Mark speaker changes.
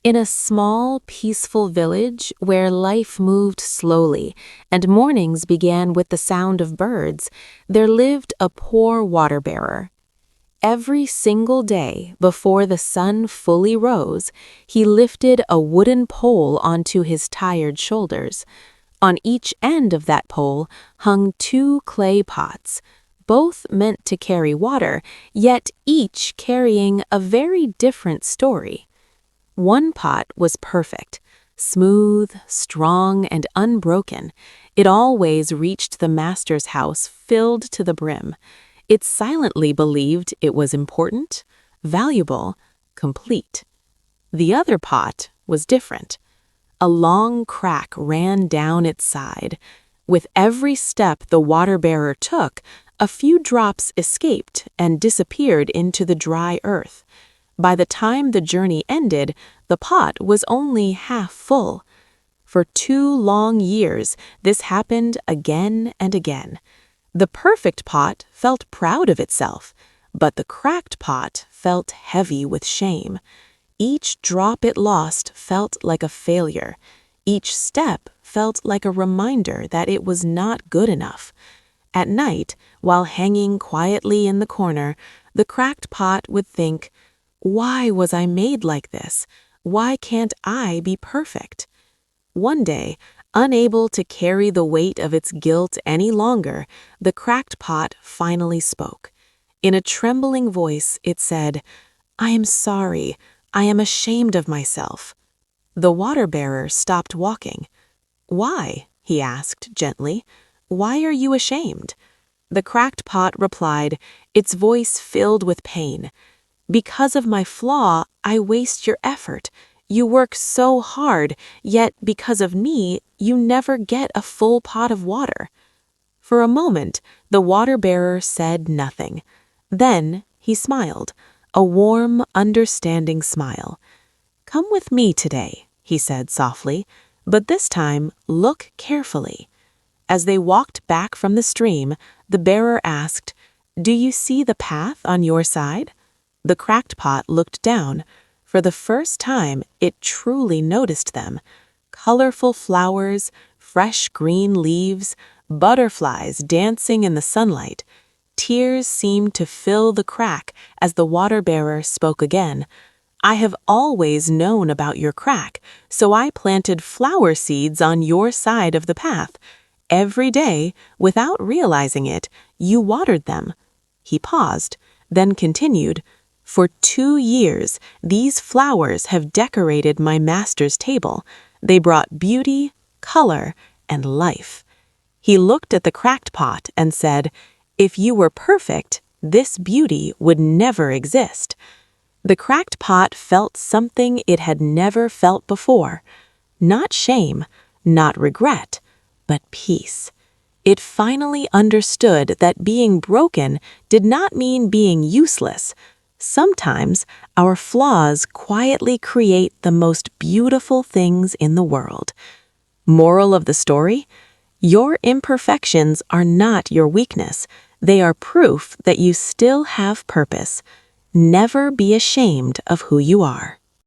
Speaker 1: In a small, peaceful village where life moved slowly and mornings began with the sound of birds, there lived a poor water bearer. Every single day before the sun fully rose, he lifted a wooden pole onto his tired shoulders. On each end of that pole hung two clay pots, both meant to carry water, yet each carrying a very different story. One pot was perfect, smooth, strong, and unbroken. It always reached the master's house filled to the brim. It silently believed it was important, valuable, complete. The other pot was different. A long crack ran down its side. With every step the water-bearer took, a few drops escaped and disappeared into the dry earth. By the time the journey ended, the pot was only half full. For 2 long years, this happened again and again. The perfect pot felt proud of itself, but the cracked pot felt heavy with shame. Each drop it lost felt like a failure. Each step felt like a reminder that it was not good enough. At night, while hanging quietly in the corner, the cracked pot would think, "Why was I made like this? Why can't I be perfect?" One day, unable to carry the weight of its guilt any longer, the cracked pot finally spoke. In a trembling voice, it said, "I am sorry. I am ashamed of myself." The water-bearer stopped walking. "Why?" he asked gently. "Why are you ashamed?" The cracked pot replied, its voice filled with pain. "Because of my flaw, I waste your effort. You work so hard, yet because of me, you never get a full pot of water." For a moment, the water-bearer said nothing. Then he smiled, a warm, understanding smile. "Come with me today," he said softly, "but this time look carefully." As they walked back from the stream, the bearer asked, "Do you see the path on your side?" The cracked pot looked down. For the first time, it truly noticed them. Colorful flowers, fresh green leaves, butterflies dancing in the sunlight. Tears seemed to fill the crack as the water-bearer spoke again. "I have always known about your crack, so I planted flower seeds on your side of the path. Every day, without realizing it, you watered them." He paused, then continued, "For 2 years, these flowers have decorated my master's table. They brought beauty, color, and life." He looked at the cracked pot and said, "If you were perfect, this beauty would never exist." The cracked pot felt something it had never felt before. Not shame, not regret, but peace. It finally understood that being broken did not mean being useless. Sometimes our flaws quietly create the most beautiful things in the world. Moral of the story? Your imperfections are not your weakness. They are proof that you still have purpose. Never be ashamed of who you are.